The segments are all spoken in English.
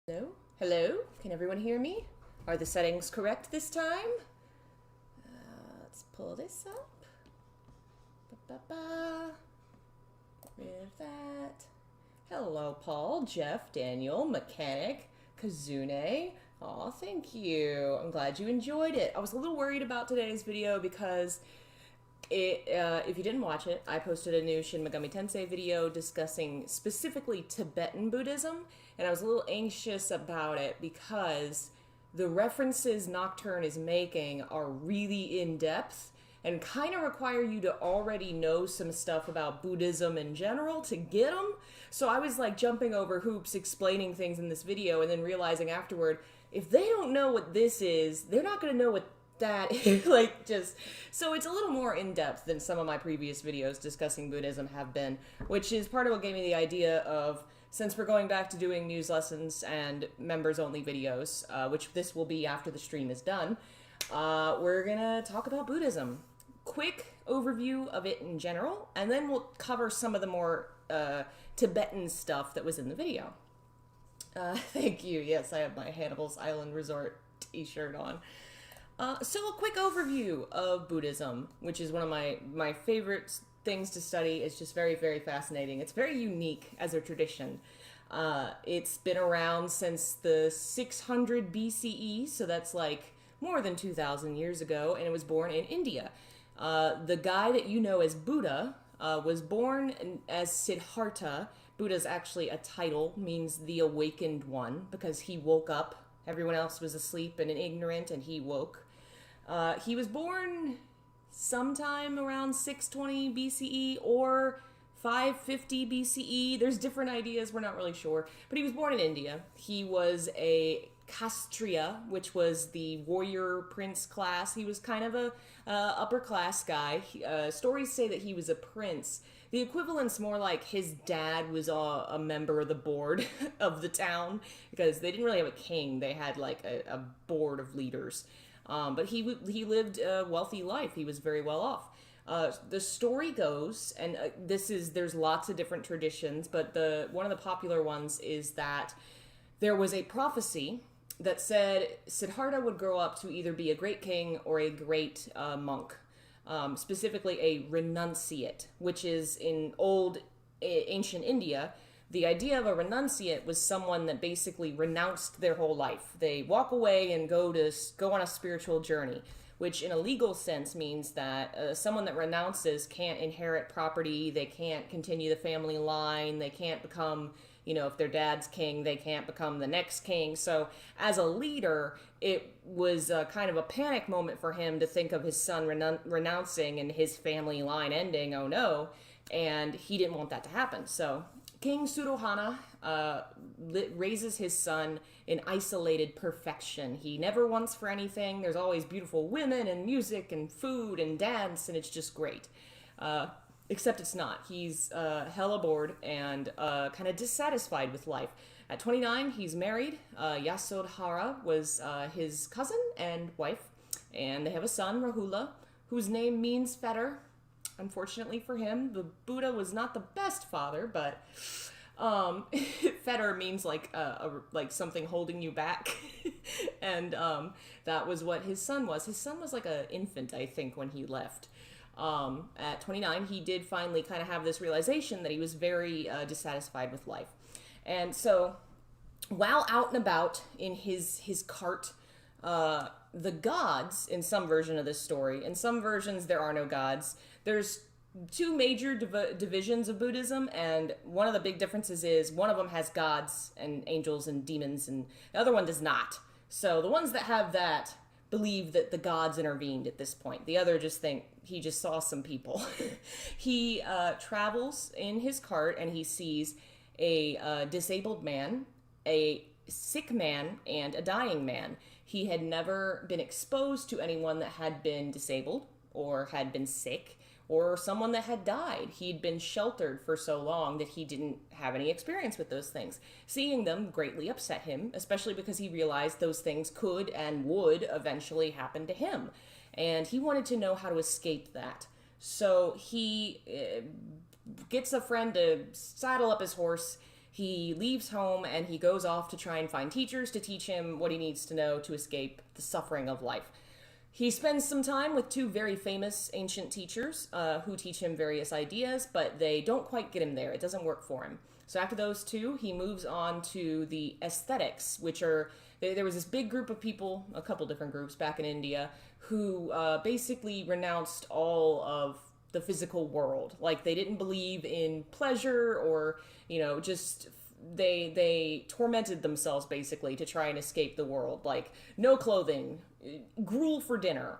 Hello? Hello? Can everyone hear me? Are the settings correct this time? Let's pull this up. Ba-ba-ba. Rid of that. Hello, Paul, Jeff, Daniel, Mechanic, Kazune. Aw, thank you. I'm glad you enjoyed it. I was a little worried about today's video because if you didn't watch it, I posted a new Shin Megami Tensei video discussing specifically Tibetan Buddhism, and I was a little anxious about it because the references Nocturne is making are really in-depth and kind of require you to already know some stuff about Buddhism in general to get them. So I was like jumping over hoops explaining things in this video and then realizing afterward, if they don't know what this is, they're not going to know what that is. So it's a little more in-depth than some of my previous videos discussing Buddhism have been, which is part of what gave me the idea of, since we're going back to doing Muse lessons and members-only videos, which this will be after the stream is done, we're gonna talk about Buddhism. Quick overview of it in general, and then we'll cover some of the more Tibetan stuff that was in the video. Thank you. Yes, I have my Hannibal's Island Resort t-shirt on. So a quick overview of Buddhism, which is one of my favorite things to study. It's just very, very fascinating. It's very unique as a tradition. It's been around since the 600 BCE, so that's like more than 2,000 years ago, and it was born in India. The guy that you know as Buddha was born as Siddhartha. Buddha's actually a title, means the awakened one, because he woke up. Everyone else was asleep and ignorant, and he woke. He was born sometime around 620 BCE or 550 BCE. There's different ideas, we're not really sure. But he was born in India. He was a Kshatriya, which was the warrior prince class. He was kind of a upper class guy. Stories say that he was a prince. The equivalent's more like his dad was a member of the board of the town, because they didn't really have a king. They had like a board of leaders. But he lived a wealthy life. He was very well off. The story goes, and there's lots of different traditions, but one of the popular ones is that there was a prophecy that said Siddhartha would grow up to either be a great king or a great monk. Specifically a renunciate, which is in ancient India. The idea of a renunciate was someone that basically renounced their whole life. They walk away and go on a spiritual journey, which in a legal sense means that someone that renounces can't inherit property, they can't continue the family line, they can't become, if their dad's king, they can't become the next king. So as a leader, it was kind of a panic moment for him to think of his son renouncing and his family line ending, oh no, and he didn't want that to happen. So King Suddhodana raises his son in isolated perfection. He never wants for anything. There's always beautiful women and music and food and dance, and it's just great. Except it's not. He's hella bored and kind of dissatisfied with life. At 29, he's married. Yasodhara was his cousin and wife, and they have a son, Rahula, whose name means fetter. Unfortunately for him, the Buddha was not the best father, but fetter means like something holding you back, and that was what his son was. His son was like an infant, I think, when he left. At 29, he did finally kind of have this realization that he was very dissatisfied with life. And so while out and about in his cart, the gods, in some version of this story, in some versions there are no gods. There's two major divisions of Buddhism, and one of the big differences is one of them has gods and angels and demons, and the other one does not. So the ones that have that believe that the gods intervened at this point. The other just think he just saw some people. He travels in his cart and he sees a disabled man, a sick man, and a dying man. He had never been exposed to anyone that had been disabled or had been sick or someone that had died. He'd been sheltered for so long that he didn't have any experience with those things. Seeing them greatly upset him, especially because he realized those things could and would eventually happen to him. And he wanted to know how to escape that. So he gets a friend to saddle up his horse. he leaves home and he goes off to try and find teachers to teach him what he needs to know to escape the suffering of life. He spends some time with two very famous ancient teachers who teach him various ideas, but they don't quite get him there. It doesn't work for him. So after those two, he moves on to the aesthetics, which are, there was this big group of people, a couple different groups back in India, who basically renounced all of the physical world. Like, they didn't believe in pleasure or, just they tormented themselves basically to try and escape the world. Like, no clothing, gruel for dinner,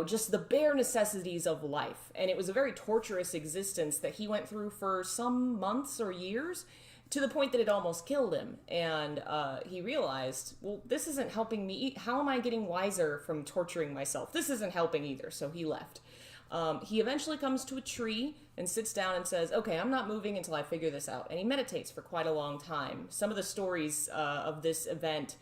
just the bare necessities of life. And it was a very torturous existence that he went through for some months or years, to the point that it almost killed him. And he realized, well, this isn't helping me. How am I getting wiser from torturing myself? This isn't helping either. So he left. He eventually comes to a tree and sits down and says, okay, I'm not moving until I figure this out. And he meditates for quite a long time. Some of the stories of this event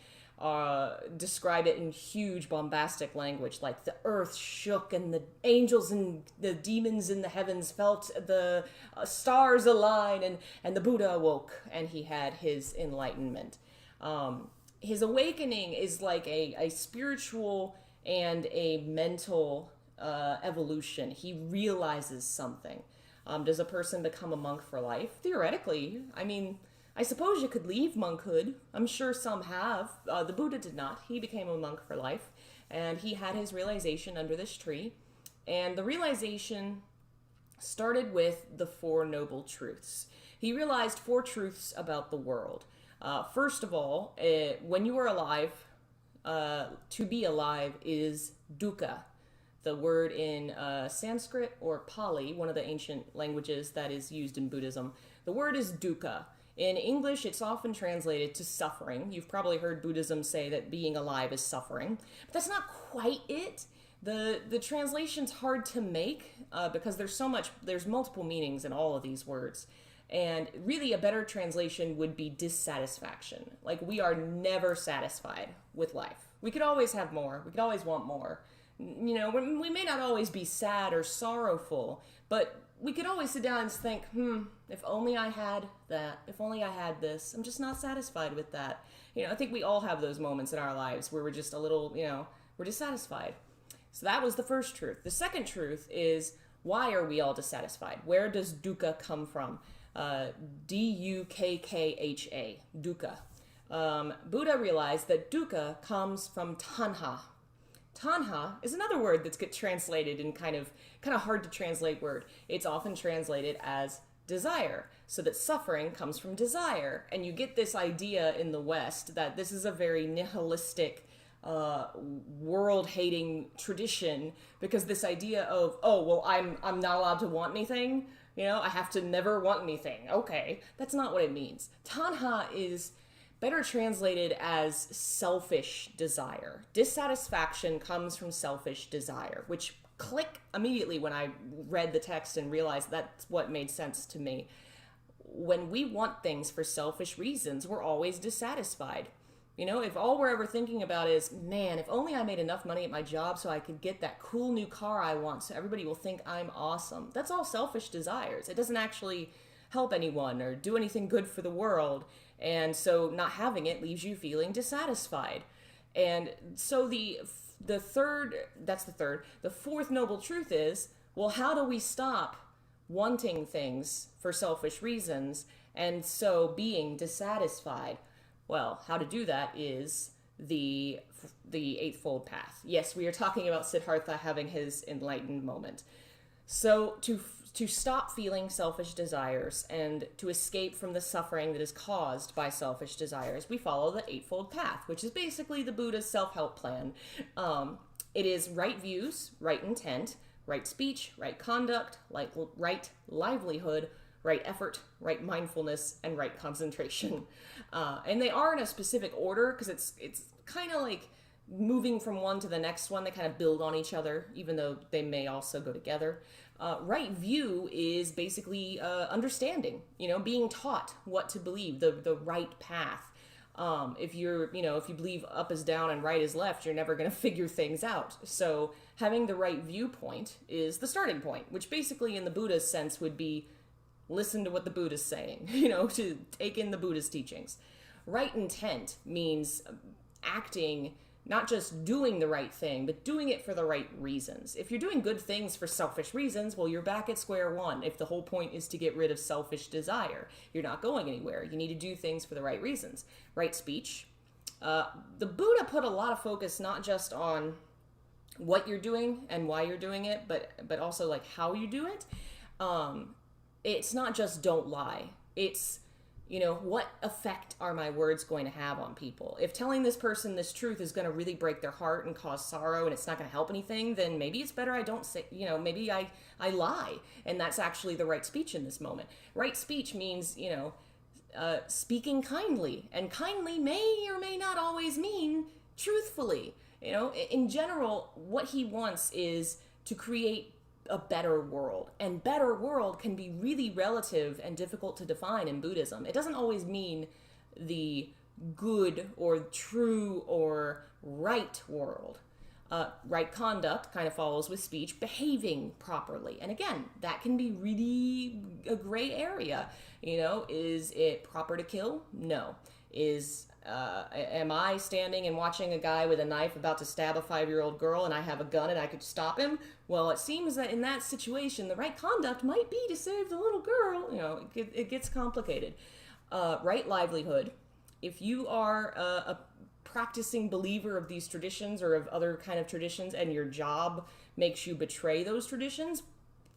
describe it in huge bombastic language, like the earth shook and the angels and the demons in the heavens felt the stars align, and the Buddha awoke and he had his enlightenment. His awakening is like a spiritual and a mental evolution. He realizes something. Does a person become a monk for life? Theoretically. I mean, I suppose you could leave monkhood. I'm sure some have. The Buddha did not. He became a monk for life, and he had his realization under this tree. And the realization started with the Four Noble Truths. He realized four truths about the world. First of all, when you are alive, to be alive is dukkha. The word in Sanskrit or Pali, one of the ancient languages that is used in Buddhism, the word is dukkha. In English, it's often translated to suffering. You've probably heard Buddhism say that being alive is suffering, but that's not quite it. The translation's hard to make because there's multiple meanings in all of these words. And really a better translation would be dissatisfaction. Like, we are never satisfied with life. We could always have more. We could always want more. We may not always be sad or sorrowful, but we could always sit down and think, if only I had that, if only I had this. I'm just not satisfied with that. I think we all have those moments in our lives where we're just a little, we're dissatisfied. So that was the first truth. The second truth is, why are we all dissatisfied? Where does dukkha come from? D-U-K-K-H-A, dukkha. Buddha realized that dukkha comes from tanha. Tanha is another word that's get translated in kind of hard to translate word. It's often translated as desire, so that suffering comes from desire. And you get this idea in the West that this is a very nihilistic, world-hating tradition, because this idea of, I'm not allowed to want anything, I have to never want anything. Okay, that's not what it means. Tanha is better translated as selfish desire. Dissatisfaction comes from selfish desire, which click immediately when I read the text and realized that's what made sense to me. When we want things for selfish reasons, we're always dissatisfied. If all we're ever thinking about is, man, if only I made enough money at my job so I could get that cool new car I want so everybody will think I'm awesome. That's all selfish desires. It doesn't actually help anyone or do anything good for the world. And so not having it leaves you feeling dissatisfied. And so the fourth noble truth is, well, how do we stop wanting things for selfish reasons and so being dissatisfied? Well, how to do that is the Eightfold Path. Yes, we are talking about Siddhartha having his enlightened moment. So to stop feeling selfish desires and to escape from the suffering that is caused by selfish desires, we follow the Eightfold Path, which is basically the Buddha's self-help plan. It is right views, right intent, right speech, right conduct, right livelihood, right effort, right mindfulness, and right concentration. And they are in a specific order because it's kind of like moving from one to the next one. They kind of build on each other, even though they may also go together. Right view is basically understanding, being taught what to believe, the right path. If you believe up is down and right is left, you're never going to figure things out. So having the right viewpoint is the starting point, which basically in the Buddha's sense would be listen to what the Buddha's saying, to take in the Buddha's teachings. Right intent means acting, not just doing the right thing, but doing it for the right reasons. If you're doing good things for selfish reasons, well, you're back at square one. If the whole point is to get rid of selfish desire, you're not going anywhere. You need to do things for the right reasons. Right speech. The Buddha put a lot of focus not just on what you're doing and why you're doing it, but also like how you do it. It's not just don't lie. It's, what effect are my words going to have on people? If telling this person this truth is going to really break their heart and cause sorrow and it's not going to help anything, then maybe it's better I don't say, maybe I lie. And that's actually the right speech in this moment. Right speech means, speaking kindly. And kindly may or may not always mean truthfully. In general, what he wants is to create a better world. And better world can be really relative and difficult to define in Buddhism. It doesn't always mean the good or true or right world. Right conduct kind of follows with speech, behaving properly. And again, that can be really a gray area. Is it proper to kill? No. Am I standing and watching a guy with a knife about to stab a 5-year-old girl and I have a gun and I could stop him? Well, it seems that in that situation, the right conduct might be to save the little girl. It gets complicated. Right livelihood. If you are a practicing believer of these traditions or of other kind of traditions and your job makes you betray those traditions,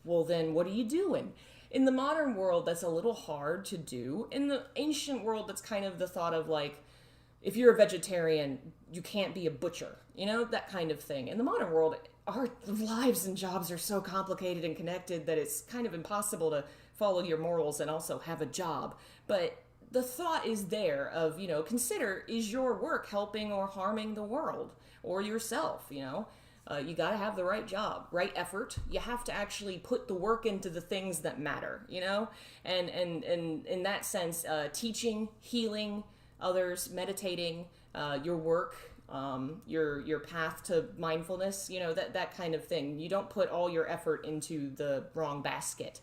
well, then what are you doing? In the modern world, that's a little hard to do. In the ancient world, that's kind of the thought of like, if you're a vegetarian, you can't be a butcher, that kind of thing. In the modern world, our lives and jobs are so complicated and connected that it's kind of impossible to follow your morals and also have a job. But the thought is there of, consider, is your work helping or harming the world or yourself, You got to have the right job, right effort. You have to actually put the work into the things that matter, And in that sense, teaching, healing others, meditating, your work, your path to mindfulness, that kind of thing. You don't put all your effort into the wrong basket.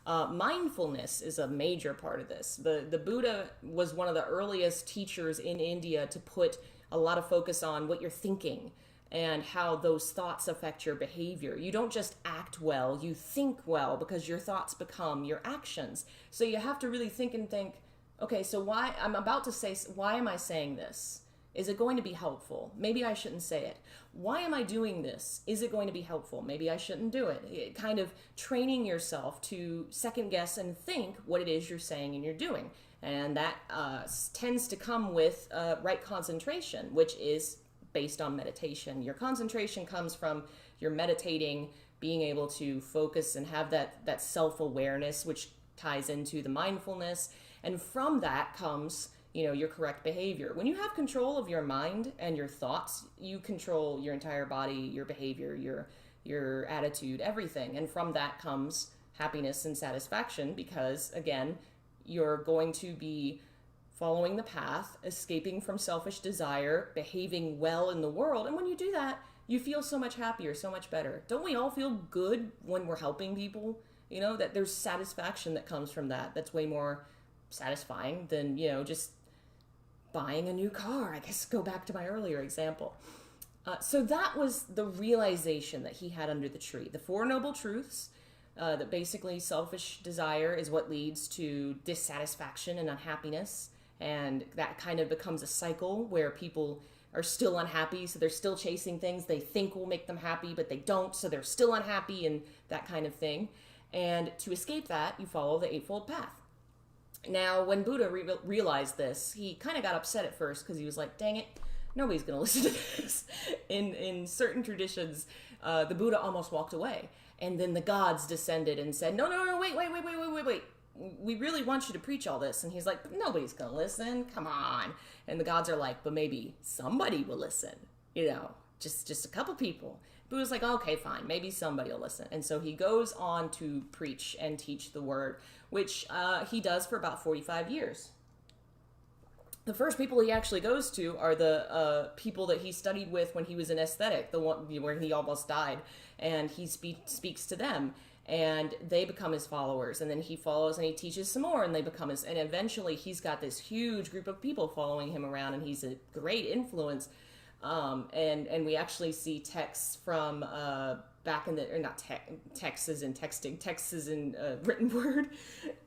Mindfulness is a major part of this. The Buddha was one of the earliest teachers in India to put a lot of focus on what you're thinking and how those thoughts affect your behavior. You don't just act well, you think well, because your thoughts become your actions. So you have to really think, okay, so why am I saying this? Is it going to be helpful? Maybe I shouldn't say it. Why am I doing this? Is it going to be helpful? Maybe I shouldn't do it. Kind of training yourself to second guess and think what it is you're saying and you're doing. And that tends to come with right concentration, which is based on meditation. Your concentration comes from your meditating, being able to focus and have that self-awareness, which ties into the mindfulness. And from that comes, your correct behavior. When you have control of your mind and your thoughts, you control your entire body, your behavior, your attitude, everything. And from that comes happiness and satisfaction because, again, you're going to be following the path, escaping from selfish desire, behaving well in the world. And when you do that, you feel so much happier, so much better. Don't we all feel good when we're helping people? That there's satisfaction that comes from that. That's way more satisfying than, just buying a new car. I guess go back to my earlier example. So that was the realization that he had under the tree. The Four Noble Truths, that basically selfish desire is what leads to dissatisfaction and unhappiness. And that kind of becomes a cycle where people are still unhappy, so they're still chasing things they think will make them happy, but they don't, so they're still unhappy and that kind of thing. And to escape that, you follow the Eightfold Path. Now, when Buddha realized this, he kind of got upset at first because he was like, dang it, nobody's going to listen to this. In certain traditions, the Buddha almost walked away. And then the gods descended and said, no, wait. We really want you to preach all this. And he's like, but nobody's going to listen. Come on. And the gods are like, but maybe somebody will listen. Just a couple people. Buddha's like, okay, fine. Maybe somebody will listen. And so he goes on to preach and teach the word, which he does for about 45 years. The first people he actually goes to are the people that he studied with when he was an aesthetic, the one where he almost died. And he speaks to them. and they become his followers, and then he follows and he teaches some more, and they become his, and eventually he's got this huge group of people following him around, and he's a great influence. And we actually see texts from back in the, or not text as in texting, text as in written word,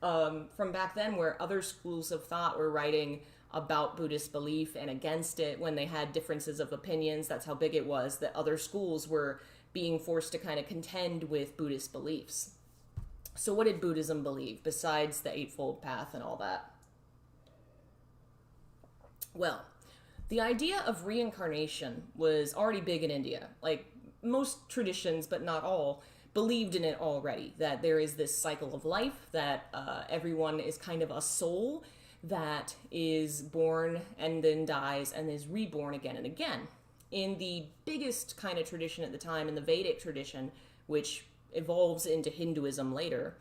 from back then, where other schools of thought were writing about Buddhist belief and against it when they had differences of opinions. That's how big it was, that other schools were being forced to kind of contend with Buddhist beliefs. So what did Buddhism believe besides the Eightfold Path and all that? Well, the idea of reincarnation was already big in India. Like most traditions, but not all, believed in it already, that there is this cycle of life, that everyone is kind of a soul that is born and then dies and is reborn again and again. In the biggest kind of tradition at the time, in the Vedic tradition, which evolves into Hinduism later,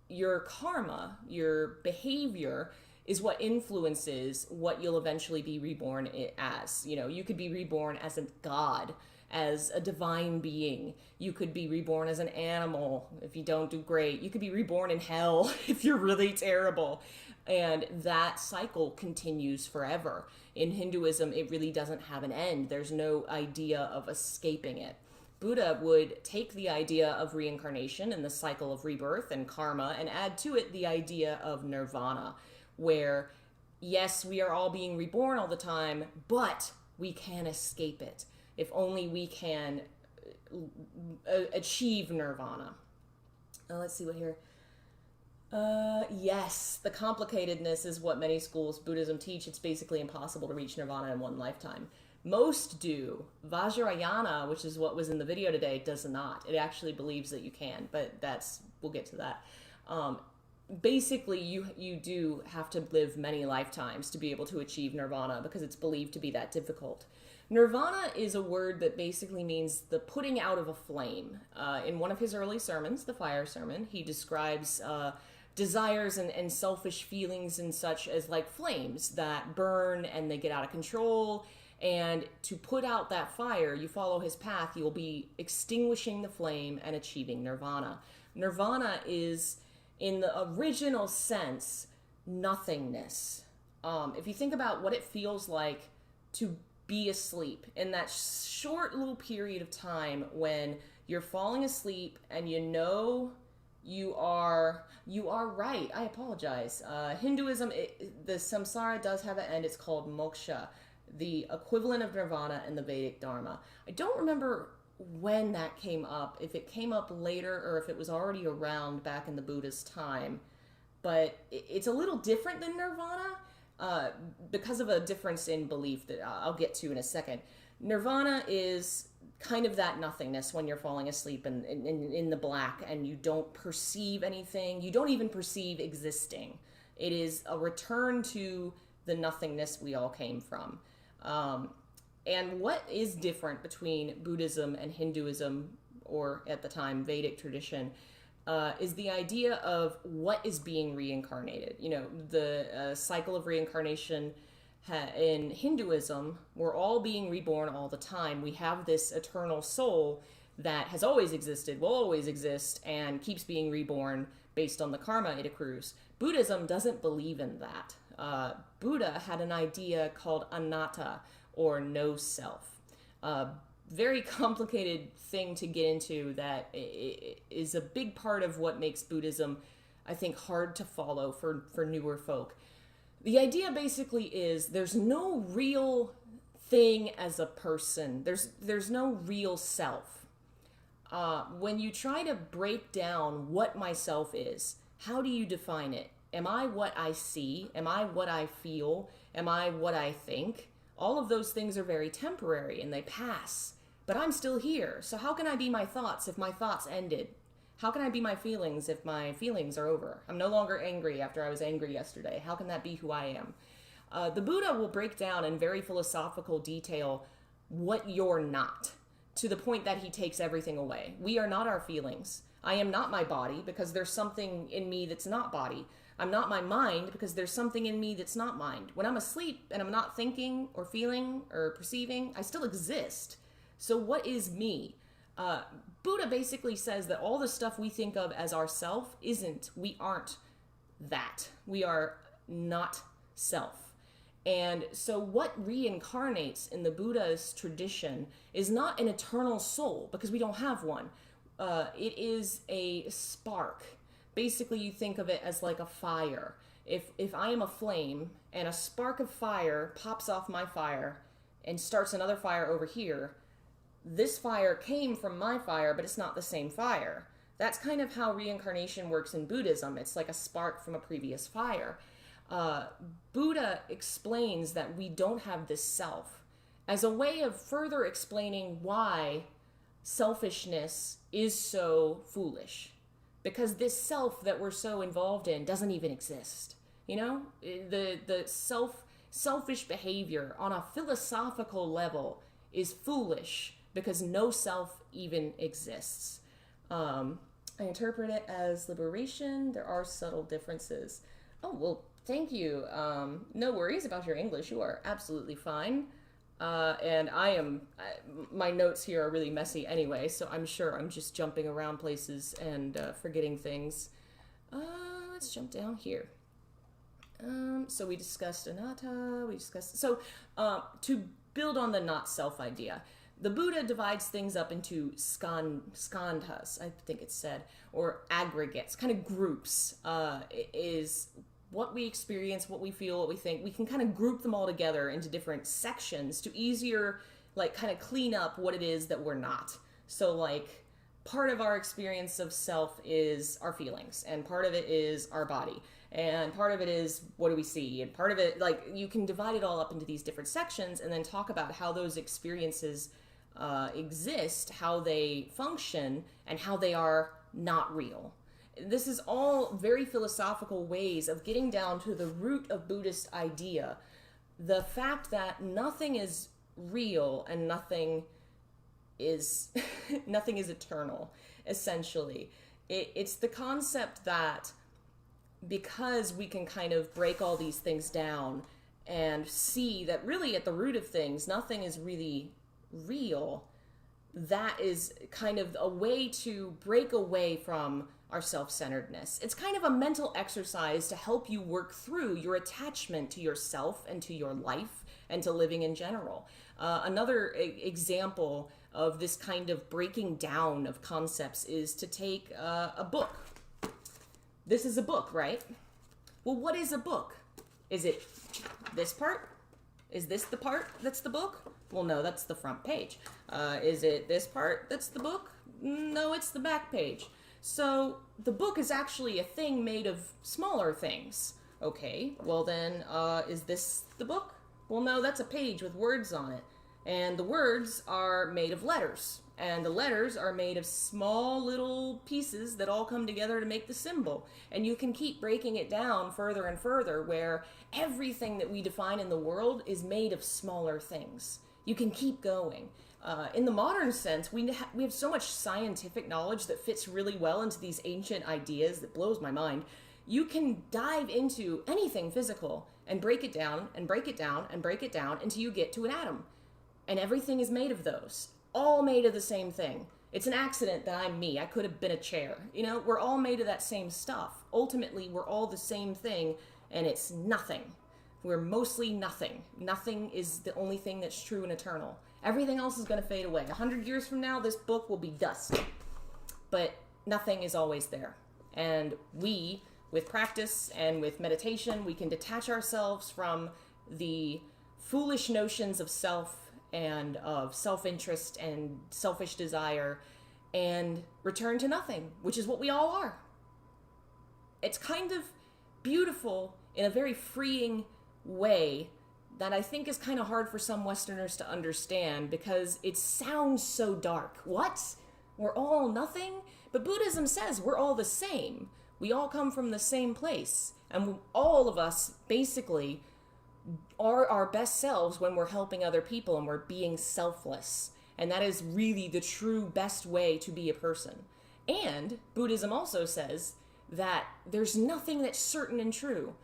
your karma, your behavior, is what influences what you'll eventually be reborn as. You know, you could be reborn as a god, as a divine being. You could be reborn as an animal if you don't do great. You could be reborn in hell if you're really terrible. And that cycle continues forever. In Hinduism, it really doesn't have an end. There's no idea of escaping it. Buddha would take the idea of reincarnation and the cycle of rebirth and karma and add to it the idea of nirvana, where, yes, we are all being reborn all the time, but we can escape it if only we can achieve nirvana. Let's see what here. Yes, the complicatedness is what many schools Buddhism teach. It's basically impossible to reach nirvana in one lifetime. Most do. Vajrayana, which is what was in the video today, does not. It actually believes that you can, but we'll get to that. Basically, you do have to live many lifetimes to be able to achieve nirvana, because it's believed to be that difficult. Nirvana is a word that basically means the putting out of a flame. In one of his early sermons, the fire sermon, he describes desires and selfish feelings and such as like flames that burn and they get out of control. And to put out that fire, you follow his path, you'll be extinguishing the flame and achieving nirvana. Nirvana is, in the original sense, nothingness. If you think about what it feels like to be asleep in that short little period of time when you're falling asleep and you know you are right. I apologize. Hinduism, the samsara does have an end. It's called moksha, the equivalent of nirvana in the Vedic Dharma. I don't remember when that came up, if it came up later or if it was already around back in the Buddha's time, but it's a little different than nirvana because of a difference in belief that I'll get to in a second. Nirvana is kind of that nothingness when you're falling asleep and in the black and you don't perceive anything. You don't even perceive existing. It is a return to the nothingness we all came from. And what is different between Buddhism and Hinduism, or at the time Vedic tradition, is the idea of what is being reincarnated. You know, the cycle of reincarnation in Hinduism, we're all being reborn all the time. We have this eternal soul that has always existed, will always exist, and keeps being reborn based on the karma it accrues. Buddhism doesn't believe in that. Buddha had an idea called anatta, or no self. Very complicated thing to get into that is a big part of what makes Buddhism, I think, hard to follow for newer folk. The idea basically is there's no real thing as a person. There's no real self. When you try to break down what myself is, how do you define it? Am I what I see? Am I what I feel? Am I what I think? All of those things are very temporary and they pass, but I'm still here. So how can I be my thoughts if my thoughts ended? How can I be my feelings if my feelings are over? I'm no longer angry after I was angry yesterday. How can that be who I am? The Buddha will break down in very philosophical detail what you're not, to the point that he takes everything away. We are not our feelings. I am not my body because there's something in me that's not body. I'm not my mind because there's something in me that's not mind. When I'm asleep and I'm not thinking or feeling or perceiving, I still exist. So what is me? Uh, Buddha basically says that all the stuff we think of as ourself isn't. We aren't that. We are not self. And so what reincarnates in the Buddha's tradition is not an eternal soul, because we don't have one. It is a spark. Basically, you think of it as like a fire. If I am a flame and a spark of fire pops off my fire and starts another fire over here, this fire came from my fire, but it's not the same fire. That's kind of how reincarnation works in Buddhism. It's like a spark from a previous fire. Buddha explains that we don't have this self as a way of further explaining why selfishness is so foolish. Because this self that we're so involved in doesn't even exist. You know, the selfish behavior on a philosophical level is foolish because no self even exists. I interpret it as liberation. There are subtle differences. Oh, well, thank you. No worries about your English. You are absolutely fine. And my notes here are really messy anyway, so I'm sure I'm just jumping around places and forgetting things. Let's jump down here. So we discussed anatta, to build on the not self idea, the Buddha divides things up into skandhas, I think it's said, or aggregates, kind of groups. It is what we experience, what we feel, what we think. We can kind of group them all together into different sections to easier, like, kind of clean up what it is that we're not. So, like, part of our experience of self is our feelings, and part of it is our body, and part of it is what do we see, and part of it, like, you can divide it all up into these different sections and then talk about how those experiences exist, how they function, and how they are not real. This is all very philosophical ways of getting down to the root of Buddhist idea. The fact that nothing is real and nothing is nothing is eternal, essentially. It's the concept that because we can kind of break all these things down and see that really at the root of things, nothing is really real, that is kind of a way to break away from our self-centeredness. It's kind of a mental exercise to help you work through your attachment to yourself and to your life and to living in general. Another example of this kind of breaking down of concepts is to take a book. This is a book, right? Well, what is a book? Is it this part? Is this the part that's the book? Well, no, that's the front page. Is it this part that's the book? No, it's the back page. So the book is actually a thing made of smaller things. Okay, well then, is this the book? Well, no, that's a page with words on it. And the words are made of letters. And the letters are made of small little pieces that all come together to make the symbol. And you can keep breaking it down further and further, where everything that we define in the world is made of smaller things. You can keep going. In the modern sense, we have so much scientific knowledge that fits really well into these ancient ideas that blows my mind. You can dive into anything physical and break it down and break it down and break it down until you get to an atom. And everything is made of those, all made of the same thing. It's an accident that I'm me. I could have been a chair. You know, we're all made of that same stuff. Ultimately, we're all the same thing, and it's nothing. We're mostly nothing. Nothing is the only thing that's true and eternal. Everything else is going to fade away. 100 years from now, this book will be dust. But nothing is always there. And we, with practice and with meditation, we can detach ourselves from the foolish notions of self and of self-interest and selfish desire and return to nothing, which is what we all are. It's kind of beautiful in a very freeing way that I think is kind of hard for some Westerners to understand because it sounds so dark. What? We're all nothing? But Buddhism says we're all the same. We all come from the same place. And all of us basically are our best selves when we're helping other people and we're being selfless. And that is really the true best way to be a person. And Buddhism also says that there's nothing that's certain and true.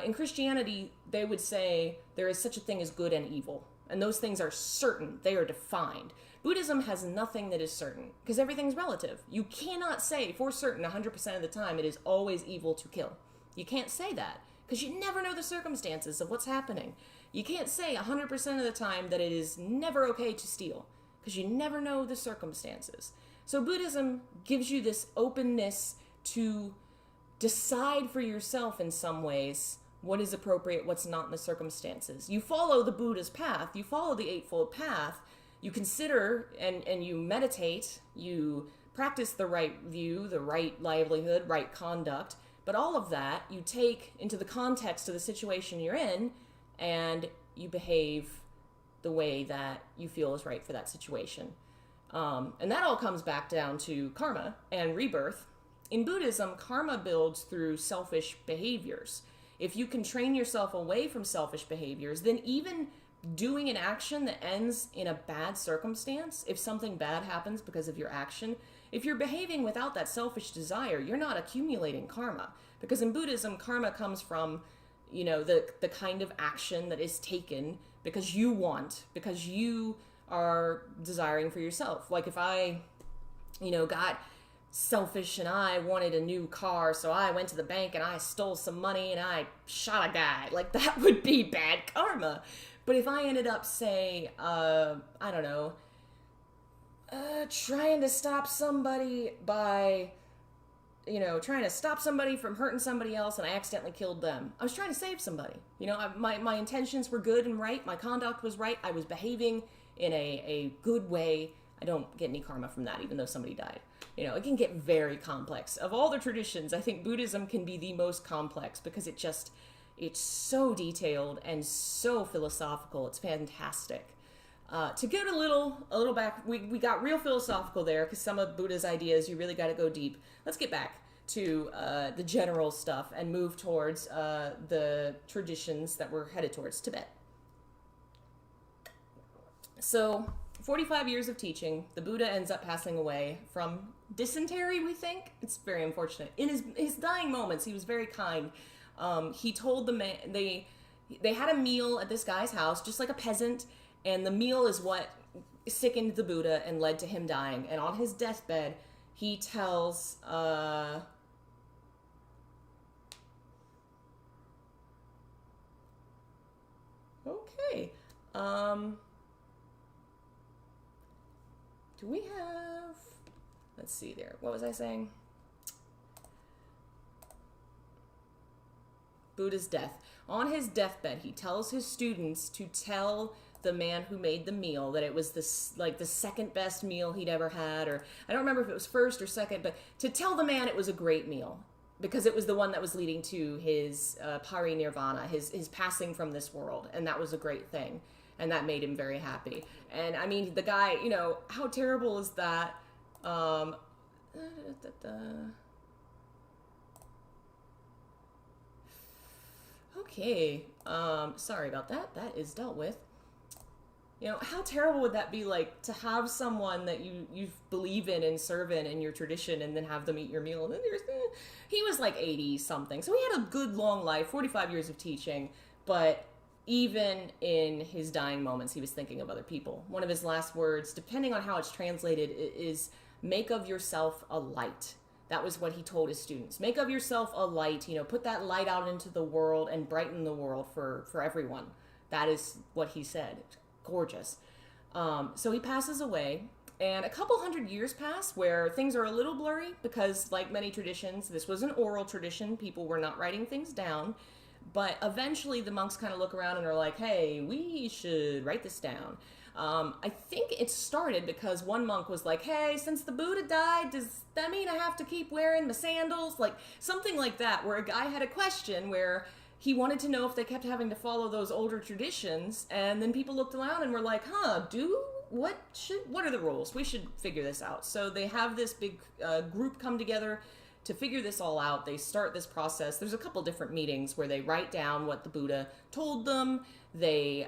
In Christianity, they would say there is such a thing as good and evil. And those things are certain. They are defined. Buddhism has nothing that is certain because everything's relative. You cannot say for certain 100% of the time it is always evil to kill. You can't say that because you never know the circumstances of what's happening. You can't say 100% of the time that it is never okay to steal because you never know the circumstances. So Buddhism gives you this openness to decide for yourself in some ways what is appropriate, what's not in the circumstances. You follow the Buddha's path, you follow the Eightfold Path, you consider and you meditate, you practice the right view, the right livelihood, right conduct, but all of that you take into the context of the situation you're in and you behave the way that you feel is right for that situation. And that all comes back down to karma and rebirth. In Buddhism, karma builds through selfish behaviors. If you can train yourself away from selfish behaviors, then even doing an action that ends in a bad circumstance, if something bad happens because of your action, if you're behaving without that selfish desire, you're not accumulating karma. Because in Buddhism, karma comes from, the kind of action that is taken because you want, because you are desiring for yourself. Like if I, got selfish and I wanted a new car, so I went to the bank and I stole some money and I shot a guy. Like that would be bad karma. But if I ended up, say, trying to stop somebody by, trying to stop somebody from hurting somebody else and I accidentally killed them. I was trying to save somebody. My intentions were good and right. My conduct was right. I was behaving in a good way. I don't get any karma from that, even though somebody died. It can get very complex. Of all the traditions, I think Buddhism can be the most complex because it's so detailed and so philosophical. It's fantastic. To get a little back, we got real philosophical there because some of Buddha's ideas, you really got to go deep. Let's get back to the general stuff and move towards the traditions that we're headed towards, Tibet. So 45 years of teaching, the Buddha ends up passing away from dysentery, we think. It's very unfortunate. In his dying moments, he was very kind. He told the man, they had a meal at this guy's house, just like a peasant, and the meal is what sickened the Buddha and led to him dying. And on his deathbed, he tells, do we have, let's see there, what was I saying? Buddha's death. On his deathbed, he tells his students to tell the man who made the meal that it was the second best meal he'd ever had, or I don't remember if it was first or second, but to tell the man it was a great meal because it was the one that was leading to his parinirvana, his passing from this world, and that was a great thing. And that made him very happy. And I mean, the guy, how terrible is that? Okay. Sorry about that. That is dealt with. How terrible would that be, like, to have someone that you believe in and serve in your tradition and then have them eat your meal? And then he was like 80 something. So he had a good long life, 45 years of teaching, but even in his dying moments, he was thinking of other people. One of his last words, depending on how it's translated, is make of yourself a light. That was what he told his students. Make of yourself a light, put that light out into the world and brighten the world for everyone. That is what he said. Gorgeous. So he passes away, and a couple hundred years pass where things are a little blurry because, like many traditions, this was an oral tradition. People were not writing things down. But eventually the monks kind of look around and are like, hey, we should write this down. I think it started because one monk was like, hey, since the Buddha died, does that mean I have to keep wearing my sandals? Like something like that, where a guy had a question where he wanted to know if they kept having to follow those older traditions. And then people looked around and were like, what are the rules? We should figure this out. So they have this big group come together to figure this all out. They start this process. There's a couple different meetings where they write down what the Buddha told them. They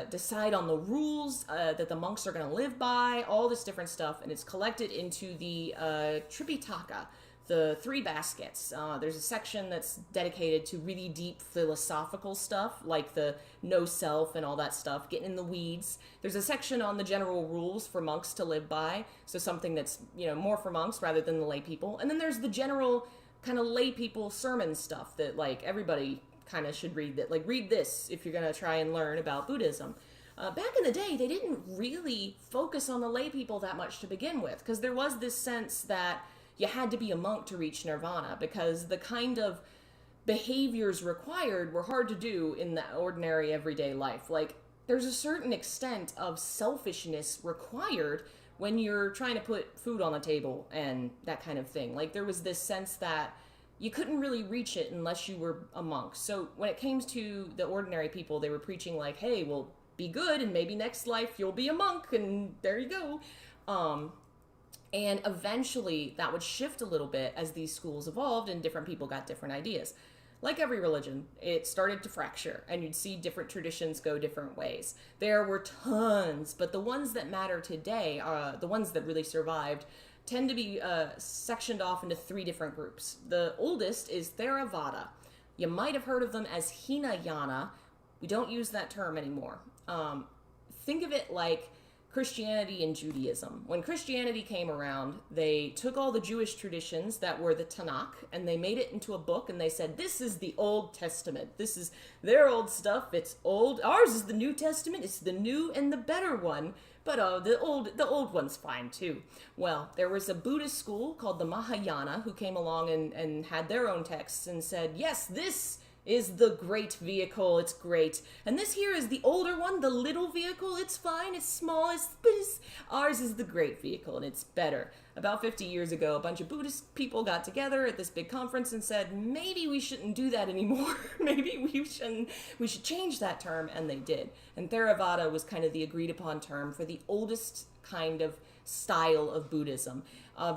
decide on the rules that the monks are going to live by, all this different stuff, and it's collected into the Tripitaka, the three baskets. There's a section that's dedicated to really deep philosophical stuff, like the no self and all that stuff, getting in the weeds. There's a section on the general rules for monks to live by, so something that's, more for monks rather than the lay people. And then there's the general kind of lay people sermon stuff that, like, everybody kind of should read, that, like, read this if you're going to try and learn about Buddhism. Back in the day, they didn't really focus on the lay people that much to begin with, because there was this sense that you had to be a monk to reach nirvana, because the kind of behaviors required were hard to do in the ordinary everyday life. Like, there's a certain extent of selfishness required when you're trying to put food on the table and that kind of thing. Like, there was this sense that you couldn't really reach it unless you were a monk. So when it came to the ordinary people, they were preaching like, hey, well, be good, and maybe next life you'll be a monk, and there you go. And eventually that would shift a little bit as these schools evolved and different people got different ideas. Like every religion, it started to fracture, and you'd see different traditions go different ways. There were tons, but the ones that matter today, the ones that really survived, tend to be sectioned off into three different groups. The oldest is Theravada. You might have heard of them as Hinayana. We don't use that term anymore. Think of it like Christianity and Judaism. When Christianity came around, they took all the Jewish traditions that were the Tanakh, and they made it into a book, and they said, this is the Old Testament. This is their old stuff. It's old. Ours is the New Testament. It's the new and the better one. But the old one's fine too. Well, there was a Buddhist school called the Mahayana who came along and had their own texts and said, yes, this is the great vehicle, it's great. And this here is the older one, the little vehicle, it's fine, it's small, ours is the great vehicle, and it's better. About 50 years ago, a bunch of Buddhist people got together at this big conference and said, maybe we shouldn't do that anymore. Maybe we should change that term, and they did. And Theravada was kind of the agreed upon term for the oldest kind of style of Buddhism.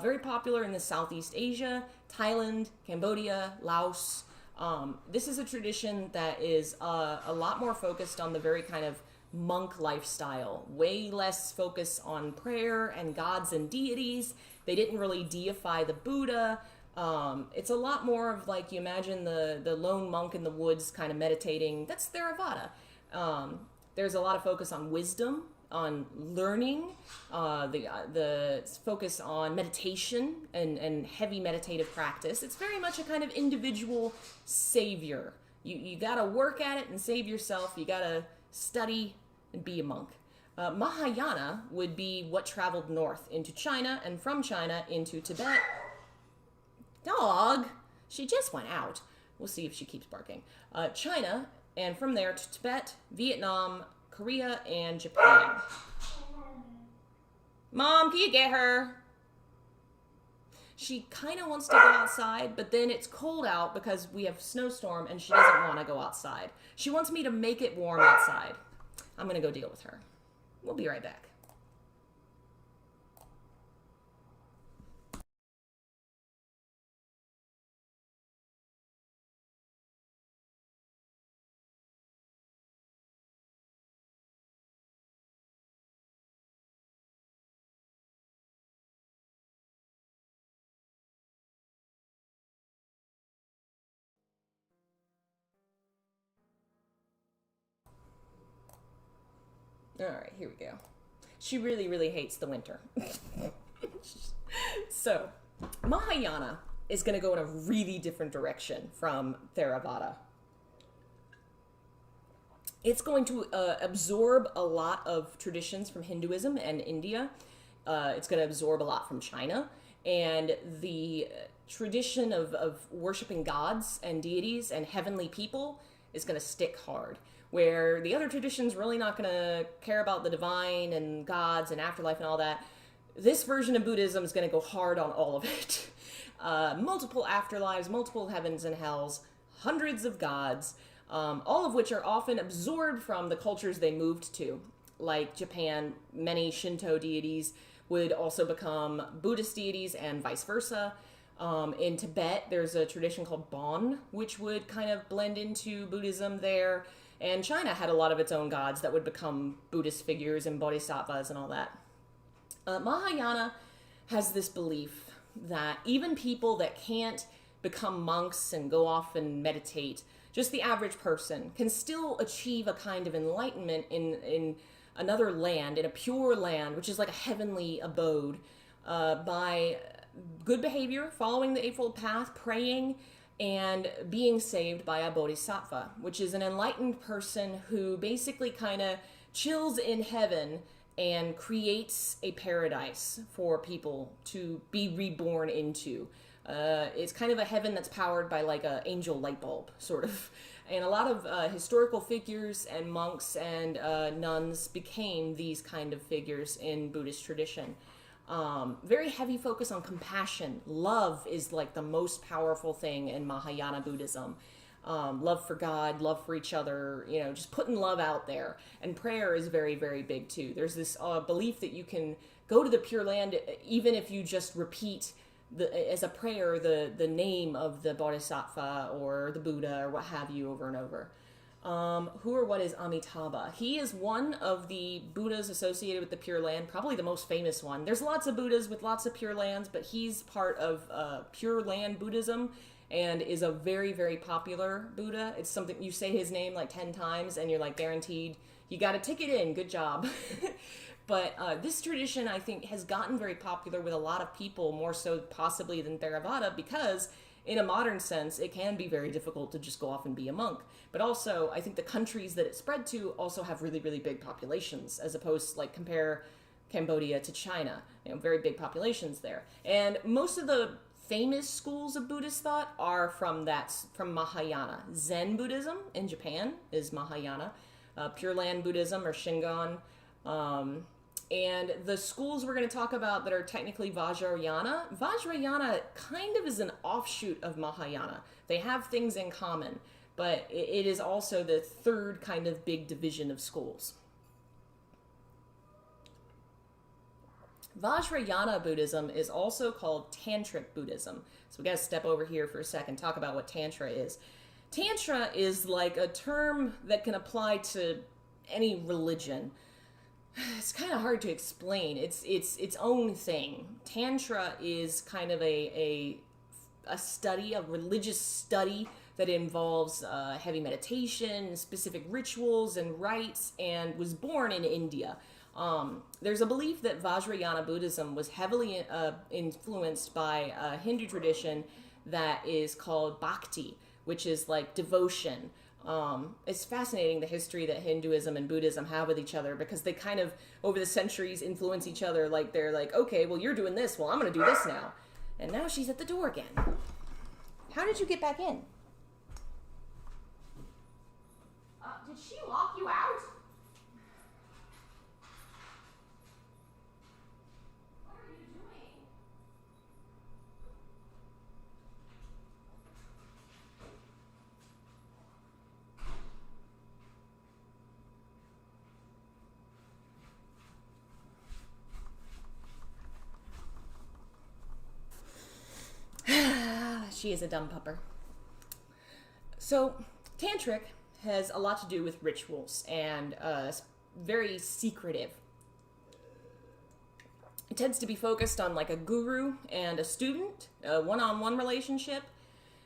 Very popular in the Southeast Asia, Thailand, Cambodia, Laos. This is a tradition that is a lot more focused on the very kind of monk lifestyle, way less focus on prayer and gods and deities. They didn't really deify the Buddha. It's a lot more of like, you imagine the lone monk in the woods kind of meditating. That's Theravada. There's a lot of focus on wisdom, on learning, the focus on meditation and heavy meditative practice. It's very much a kind of individual savior. You gotta work at it and save yourself. You gotta study and be a monk. Mahayana would be what traveled north into China, and from China into Tibet. Dog! She just went out. We'll see if she keeps barking. China, and from there to Tibet, Vietnam, Korea, and Japan. Mom, can you get her? She kind of wants to go outside, but then it's cold out because we have snowstorm, and she doesn't want to go outside. She wants me to make it warm outside. I'm going to go deal with her. We'll be right back. All right, here we go. She really, really hates the winter. So, Mahayana is going to go in a really different direction from Theravada. It's going to absorb a lot of traditions from Hinduism and India. It's going to absorb a lot from China. And the tradition of worshiping gods and deities and heavenly people is going to stick hard, where the other tradition's really not going to care about the divine and gods and afterlife and all that. This version of Buddhism is going to go hard on all of it. Multiple afterlives, multiple heavens and hells, hundreds of gods, all of which are often absorbed from the cultures they moved to. Like Japan, many Shinto deities would also become Buddhist deities and vice versa. In Tibet, there's a tradition called Bon, which would kind of blend into Buddhism there. And China had a lot of its own gods that would become Buddhist figures and bodhisattvas and all that. Mahayana has this belief that even people that can't become monks and go off and meditate, just the average person can still achieve a kind of enlightenment in another land, in a pure land, which is like a heavenly abode, by good behavior, following the Eightfold Path, praying, and being saved by a bodhisattva, which is an enlightened person who basically kind of chills in heaven and creates a paradise for people to be reborn into. It's kind of a heaven that's powered by like an angel light bulb, sort of. And a lot of historical figures and monks and nuns became these kind of figures in Buddhist tradition. Very heavy focus on compassion. Love is like the most powerful thing in Mahayana Buddhism. Love for God, love for each other, just putting love out there. And prayer is very, very big too. There's this belief that you can go to the Pure Land even if you just repeat as a prayer the name of the Bodhisattva or the Buddha or what have you over and over. Who or what is Amitabha? He is one of the Buddhas associated with the Pure Land, probably the most famous one. There's lots of Buddhas with lots of Pure Lands, but he's part of Pure Land Buddhism and is a very, very popular Buddha. It's something, you say his name like 10 times and you're like guaranteed, you got a ticket in, good job. But this tradition, I think, has gotten very popular with a lot of people, more so possibly than Theravada, because in a modern sense, it can be very difficult to just go off and be a monk. But also, I think the countries that it spread to also have really, really big populations, as opposed to, like, compare Cambodia to China. Very big populations there. And most of the famous schools of Buddhist thought are from Mahayana. Zen Buddhism in Japan is Mahayana. Pure Land Buddhism or Shingon. And the schools we're going to talk about that are technically Vajrayana kind of is an offshoot of Mahayana. They have things in common, but it is also the third kind of big division of schools. Vajrayana Buddhism is also called Tantric Buddhism. So we got to step over here for a second, talk about what Tantra is. Tantra is like a term that can apply to any religion. It's kind of hard to explain. It's its own thing. Tantra is kind of a study, a religious study that involves heavy meditation, specific rituals and rites, and was born in India. There's a belief that Vajrayana Buddhism was heavily influenced by a Hindu tradition that is called bhakti, which is like devotion. It's fascinating the history that Hinduism and Buddhism have with each other, because they kind of, over the centuries, influence each other. Like, they're like, okay, well, you're doing this. Well, I'm going to do this now. And now she's at the door again. How did you get back in? Did she lock you out? What are you doing? She is a dumb pupper. So, Tantric has a lot to do with rituals and very secretive. It tends to be focused on like a guru and a student, a one-on-one relationship,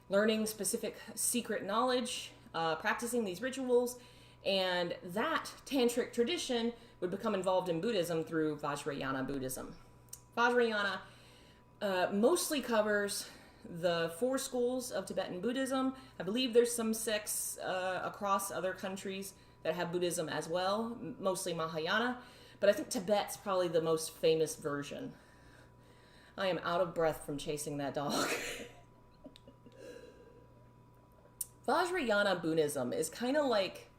learning specific secret knowledge, practicing these rituals, and that Tantric tradition would become involved in Buddhism through Vajrayana Buddhism. Vajrayana mostly covers the 4 schools of Tibetan Buddhism. I believe there's some sects across other countries that have Buddhism as well, mostly Mahayana, but I think Tibet's probably the most famous version. I am out of breath from chasing that dog. Vajrayana Buddhism is kind of like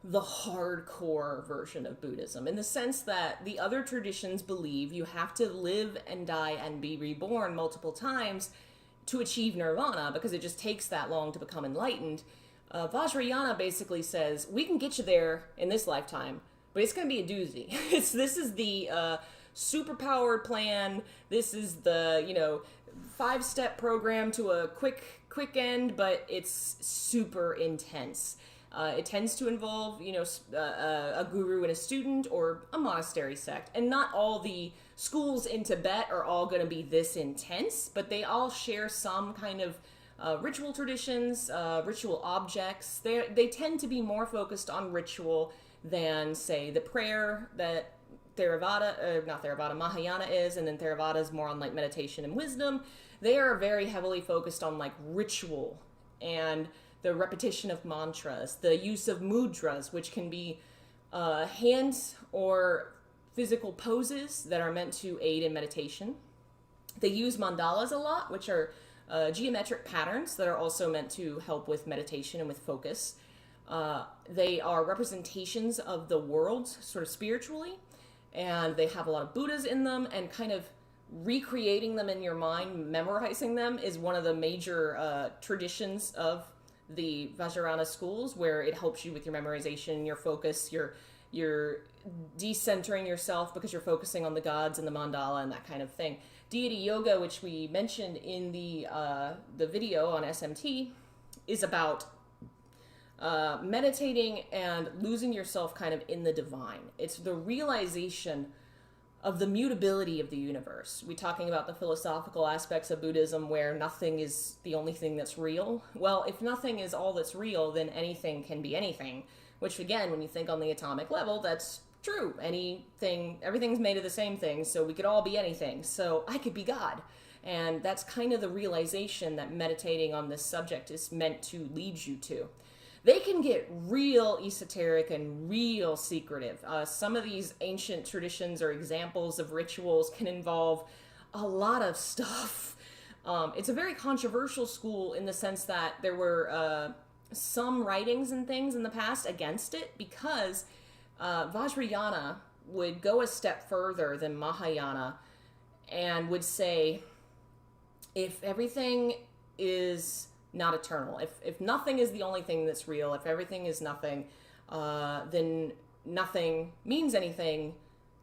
the hardcore version of Buddhism, in the sense that the other traditions believe you have to live and die and be reborn multiple times to achieve nirvana, because it just takes that long to become enlightened. Vajrayana basically says, we can get you there in this lifetime, but it's going to be a doozy. This is the superpowered plan. This is the, 5-step program to a quick end, but it's super intense. It tends to involve, a guru and a student or a monastery sect. And not all the schools in Tibet are all going to be this intense, but they all share some kind of ritual traditions, ritual objects. They tend to be more focused on ritual than, say, the prayer that Mahayana is, and then Theravada is more on like meditation and wisdom. They are very heavily focused on like ritual and the repetition of mantras, the use of mudras, which can be hands or physical poses that are meant to aid in meditation. They use mandalas a lot, which are geometric patterns that are also meant to help with meditation and with focus. They are representations of the world, sort of spiritually, and they have a lot of Buddhas in them, and kind of recreating them in your mind, memorizing them, is one of the major traditions of the Vajrayana schools, where it helps you with your memorization, your focus, you're decentering yourself because you're focusing on the gods and the mandala and that kind of thing. Deity yoga, which we mentioned in the video on SMT, is about meditating and losing yourself kind of in the divine. It's the realization of the mutability of the universe. We're talking about the philosophical aspects of Buddhism where nothing is the only thing that's real. Well, if nothing is all that's real, then anything can be anything, which again, when you think on the atomic level, that's true. Everything's made of the same thing, so we could all be anything. So I could be God. And that's kind of the realization that meditating on this subject is meant to lead you to. They can get real esoteric and real secretive. Some of these ancient traditions or examples of rituals can involve a lot of stuff. It's a very controversial school in the sense that there were some writings and things in the past against it, because Vajrayana would go a step further than Mahayana and would say, if everything is not eternal, if nothing is the only thing that's real, if everything is nothing, then nothing means anything,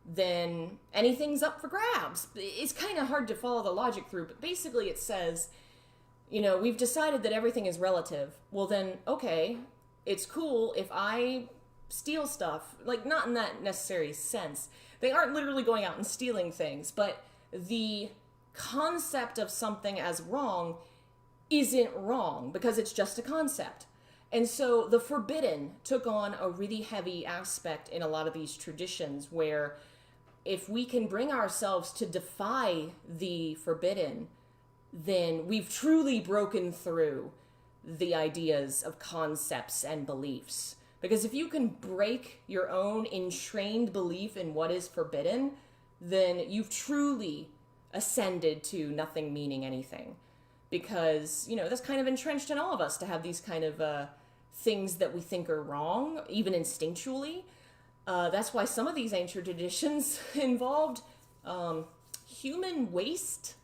then anything's up for grabs. It's kind of hard to follow the logic through, but basically it says, we've decided that everything is relative. Well then, okay, it's cool if I steal stuff, like not in that necessary sense. They aren't literally going out and stealing things, but the concept of something as wrong isn't wrong because it's just a concept. And so the forbidden took on a really heavy aspect in a lot of these traditions, where if we can bring ourselves to defy the forbidden, then we've truly broken through the ideas of concepts and beliefs. Because if you can break your own entrained belief in what is forbidden, then you've truly ascended to nothing meaning anything. Because, that's kind of entrenched in all of us to have these kind of things that we think are wrong, even instinctually. That's why some of these ancient traditions involved human waste.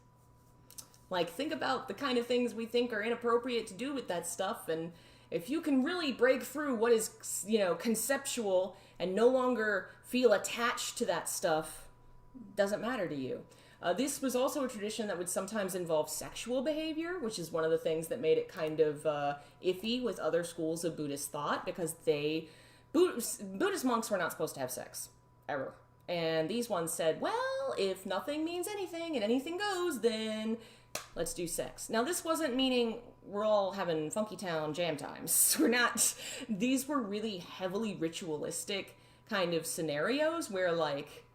Like, think about the kind of things we think are inappropriate to do with that stuff, and if you can really break through what is, conceptual and no longer feel attached to that stuff, doesn't matter to you. This was also a tradition that would sometimes involve sexual behavior, which is one of the things that made it kind of iffy with other schools of Buddhist thought, because Buddhist monks were not supposed to have sex, ever. And these ones said, well, if nothing means anything and anything goes, then let's do sex. Now, this wasn't meaning we're all having Funky Town jam times. These were really heavily ritualistic kind of scenarios where, like,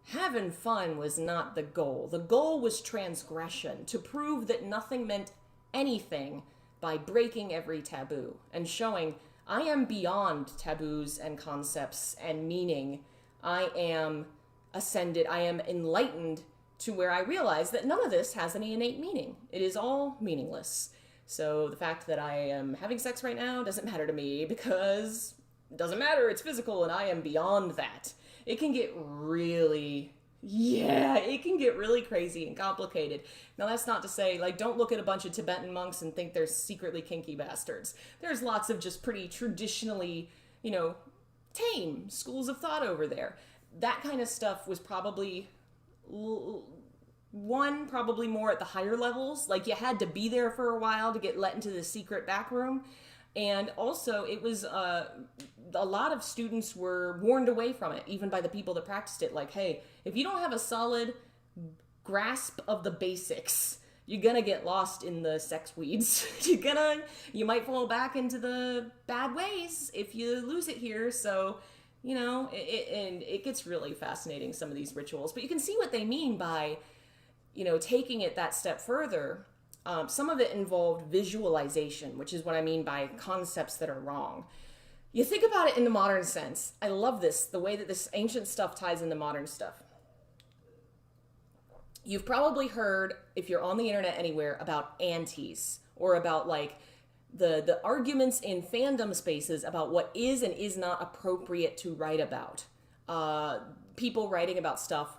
having fun was not the goal. The goal was transgression, to prove that nothing meant anything by breaking every taboo and showing I am beyond taboos and concepts and meaning. I am ascended, I am enlightened to where I realize that none of this has any innate meaning. It is all meaningless. So the fact that I am having sex right now doesn't matter to me, because it doesn't matter, it's physical and I am beyond that. It can get really crazy and complicated. Now, that's not to say, like, don't look at a bunch of Tibetan monks and think they're secretly kinky bastards. There's lots of just pretty traditionally, tame schools of thought over there. That kind of stuff was probably more at the higher levels. Like, you had to be there for a while to get let into the secret back room. And also, it was a lot of students were warned away from it, even by the people that practiced it. Like, hey, if you don't have a solid grasp of the basics, you're gonna get lost in the sex weeds. You might fall back into the bad ways if you lose it here. So, and it gets really fascinating, some of these rituals. But you can see what they mean by, taking it that step further. Some of it involved visualization, which is what I mean by concepts that are wrong. You think about it in the modern sense. I love this, the way that this ancient stuff ties into modern stuff. You've probably heard, if you're on the internet anywhere, about antis, or about like the arguments in fandom spaces about what is and is not appropriate to write about. People writing about stuff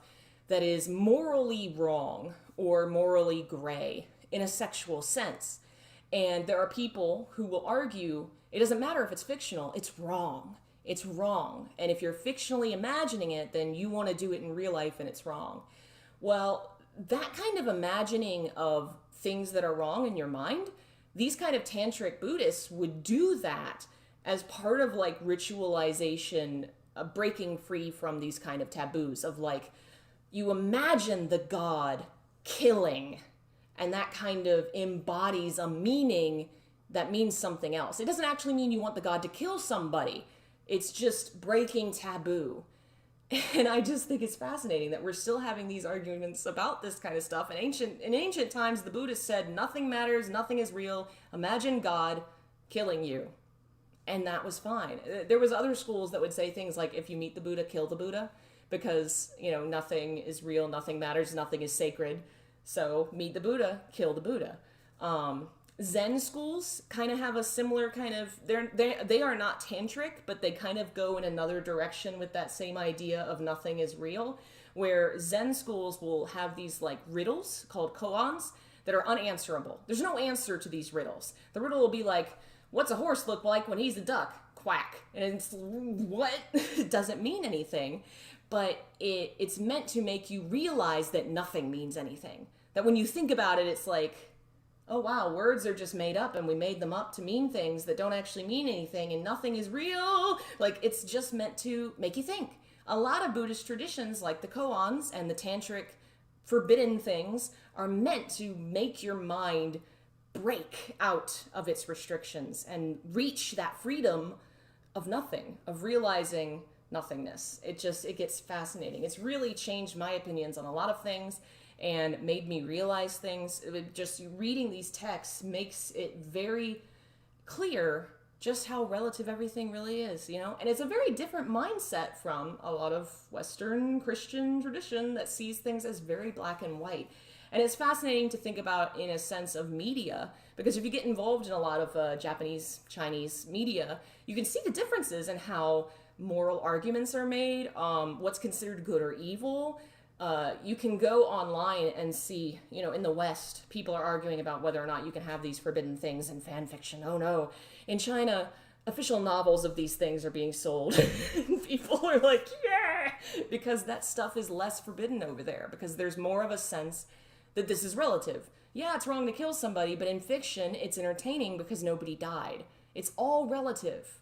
that is morally wrong or morally gray in a sexual sense. And there are people who will argue, it doesn't matter if it's fictional, it's wrong. It's wrong. And if you're fictionally imagining it, then you want to do it in real life and it's wrong. Well, that kind of imagining of things that are wrong in your mind, these kind of tantric Buddhists would do that as part of like ritualization, breaking free from these kind of taboos of like, you imagine the god killing, and that kind of embodies a meaning that means something else. It doesn't actually mean you want the god to kill somebody. It's just breaking taboo. And I just think it's fascinating that we're still having these arguments about this kind of stuff. In ancient times, the Buddhists said, nothing matters, nothing is real. Imagine God killing you. And that was fine. There was other schools that would say things like, if you meet the Buddha, kill the Buddha. Because, nothing is real, nothing matters, nothing is sacred. So meet the Buddha, kill the Buddha. Zen schools kind of have a similar kind of, they are not tantric, but they kind of go in another direction with that same idea of nothing is real, where Zen schools will have these like riddles called koans that are unanswerable. There's no answer to these riddles. The riddle will be like, what's a horse look like when he's a duck? Quack. And it's, what? It doesn't mean anything, but it's meant to make you realize that nothing means anything. That when you think about it, it's like, oh wow, words are just made up and we made them up to mean things that don't actually mean anything and nothing is real. Like, it's just meant to make you think. A lot of Buddhist traditions, like the koans and the tantric forbidden things, are meant to make your mind break out of its restrictions and reach that freedom of nothing, of realizing nothingness. It gets fascinating. It's really changed my opinions on a lot of things and made me realize things. Just reading these texts makes it very clear just how relative everything really is, And it's a very different mindset from a lot of Western Christian tradition that sees things as very black and white. And it's fascinating to think about in a sense of media, because if you get involved in a lot of Japanese, Chinese media, you can see the differences in how moral arguments are made, what's considered good or evil. You can go online and see, in the West, people are arguing about whether or not you can have these forbidden things in fan fiction. Oh no. In China, official novels of these things are being sold. And people are like, yeah! Because that stuff is less forbidden over there. Because there's more of a sense that this is relative. Yeah, it's wrong to kill somebody, but in fiction, it's entertaining because nobody died. It's all relative,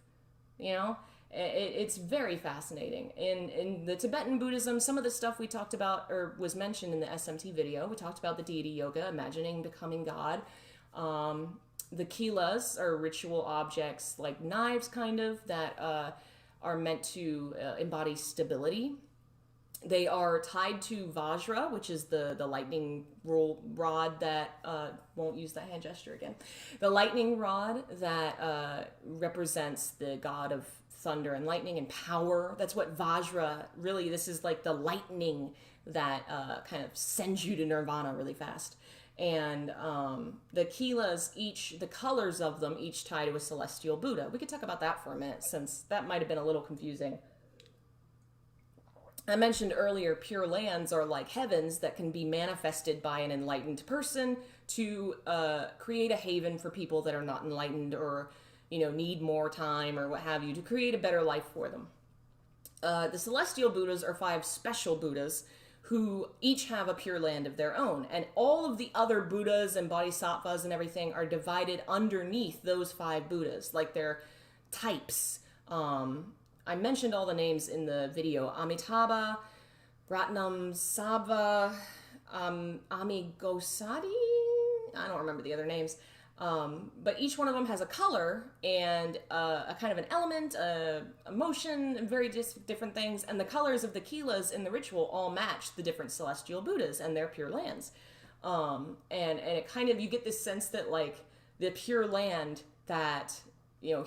It's very fascinating. In the Tibetan Buddhism, some of the stuff we talked about, or was mentioned in the SMT video, we talked about the deity yoga, imagining becoming God. The kilas are ritual objects like knives, kind of, that are meant to embody stability. They are tied to Vajra, which is the lightning rod that, won't use that hand gesture again. The lightning rod that represents the god of thunder and lightning and power. That's what Vajra, really, this is like the lightning that kind of sends you to nirvana really fast. And the kilas, the colors of them each tie to a celestial Buddha. We could talk about that for a minute, since that might have been a little confusing. I mentioned earlier, pure lands are like heavens that can be manifested by an enlightened person to create a haven for people that are not enlightened or need more time or what have you, to create a better life for them. The celestial Buddhas are 5 special Buddhas who each have a Pure Land of their own. And all of the other Buddhas and Bodhisattvas and everything are divided underneath those 5 Buddhas, like they're types. I mentioned all the names in the video. Amitabha, Ratnam Sattva, Amigosati? I don't remember the other names. But each one of them has a color and a kind of an element, a emotion, and very different things. And the colors of the Keelas in the ritual all match the different celestial Buddhas and their Pure Lands. And it kind of, you get this sense that like the Pure Land that, you know,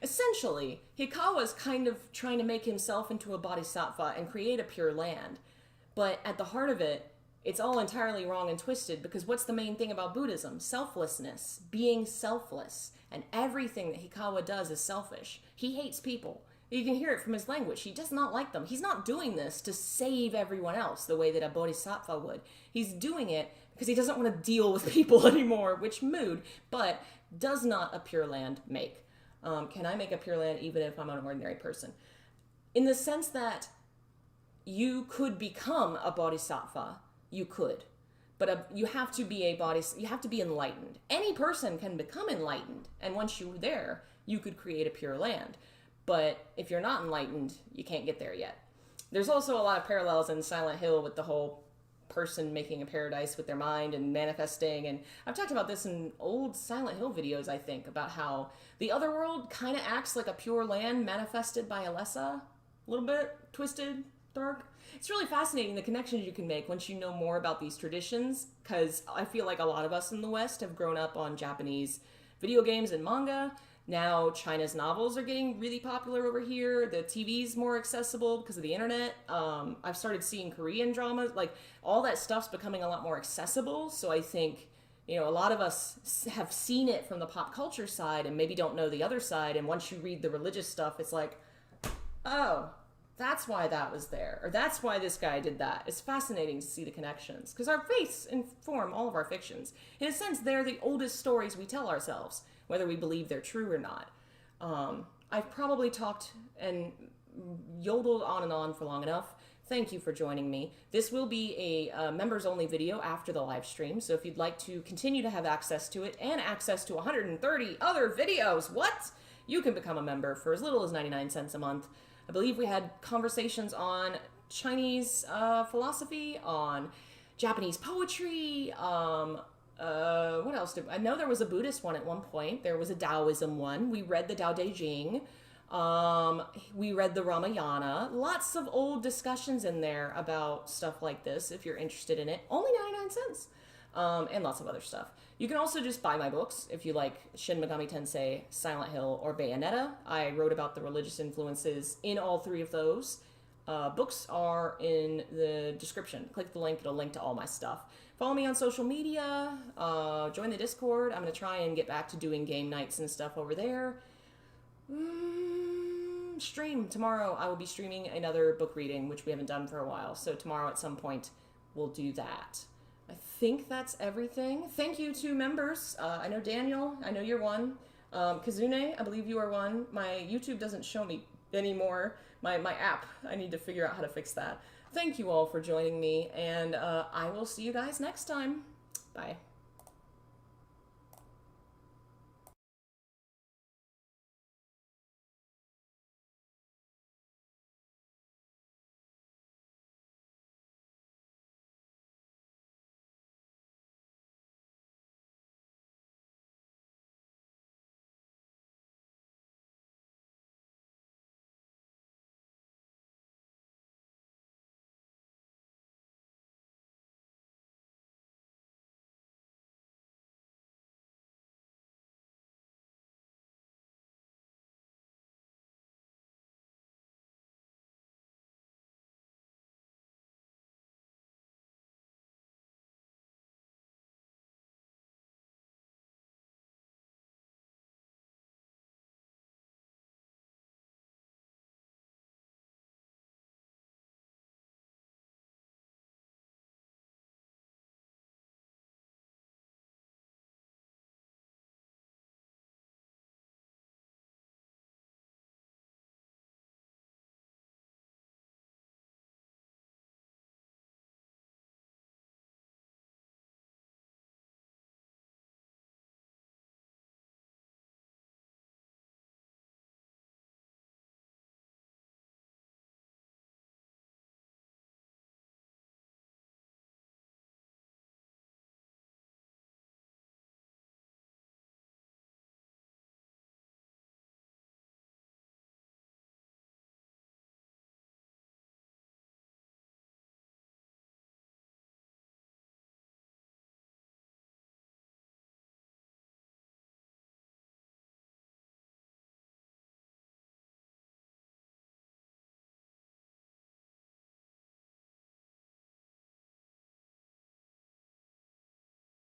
essentially, Hikawa's kind of trying to make himself into a bodhisattva and create a Pure Land. But at the heart of it, it's all entirely wrong and twisted, because what's the main thing about Buddhism? Selflessness, being selfless. And everything that Hikawa does is selfish. He hates people. You can hear it from his language. He does not like them. He's not doing this to save everyone else the way that a bodhisattva would. He's doing it because he doesn't want to deal with people anymore, which mood, but does not a Pure Land make. Can I make a Pure Land even if I'm an ordinary person? In the sense that you could become a bodhisattva, you could, but you have to be you have to be enlightened. Any person can become enlightened, and once you're there, you could create a Pure Land. But if you're not enlightened, you can't get there yet. There's also a lot of parallels in Silent Hill with the whole person making a paradise with their mind and manifesting. And I've talked about this in old Silent Hill videos, I think, about how the other world kind of acts like a Pure Land manifested by Alessa. A little bit twisted, dark. It's really fascinating the connections you can make once you know more about these traditions, because I feel like a lot of us in the West have grown up on Japanese video games and manga. Now China's novels are getting really popular over here. The TV's more accessible because of the internet. I've started seeing Korean dramas. Like, all that stuff's becoming a lot more accessible. So I think, you know, a lot of us have seen it from the pop culture side and maybe don't know the other side. And once you read the religious stuff, it's like, oh, that's why that was there. Or that's why this guy did that. It's fascinating to see the connections, because our faiths inform all of our fictions. In a sense, they're the oldest stories we tell ourselves, whether we believe they're true or not. I've probably talked and yodeled on and on for long enough. Thank you for joining me. This will be a members-only video after the live stream, so if you'd like to continue to have access to it and access to 130 other videos, you can become a member for as little as 99 cents a month. I believe we had conversations on Chinese philosophy, on Japanese poetry, what else I know there was a Buddhist one at one point. There was a Taoism one. We read the Tao Te Ching. We read the Ramayana. Lots of old discussions in there about stuff like this, if you're interested in it. Only 99 cents. And lots of other stuff. You can also just buy my books if you like Shin Megami Tensei, Silent Hill, or Bayonetta. I wrote about the religious influences in all 3 of those. Books are in the description. Click the link, it'll link to all my stuff. Follow me on social media, join the Discord. I'm going to try and get back to doing game nights and stuff over there. Stream. Tomorrow I will be streaming another book reading, which we haven't done for a while. So tomorrow at some point we'll do that. I think that's everything. Thank you to members. I know Daniel, I know you're one. Kazune, I believe you are one. My YouTube doesn't show me anymore. My app, I need to figure out how to fix that. Thank you all for joining me, and I will see you guys next time. Bye.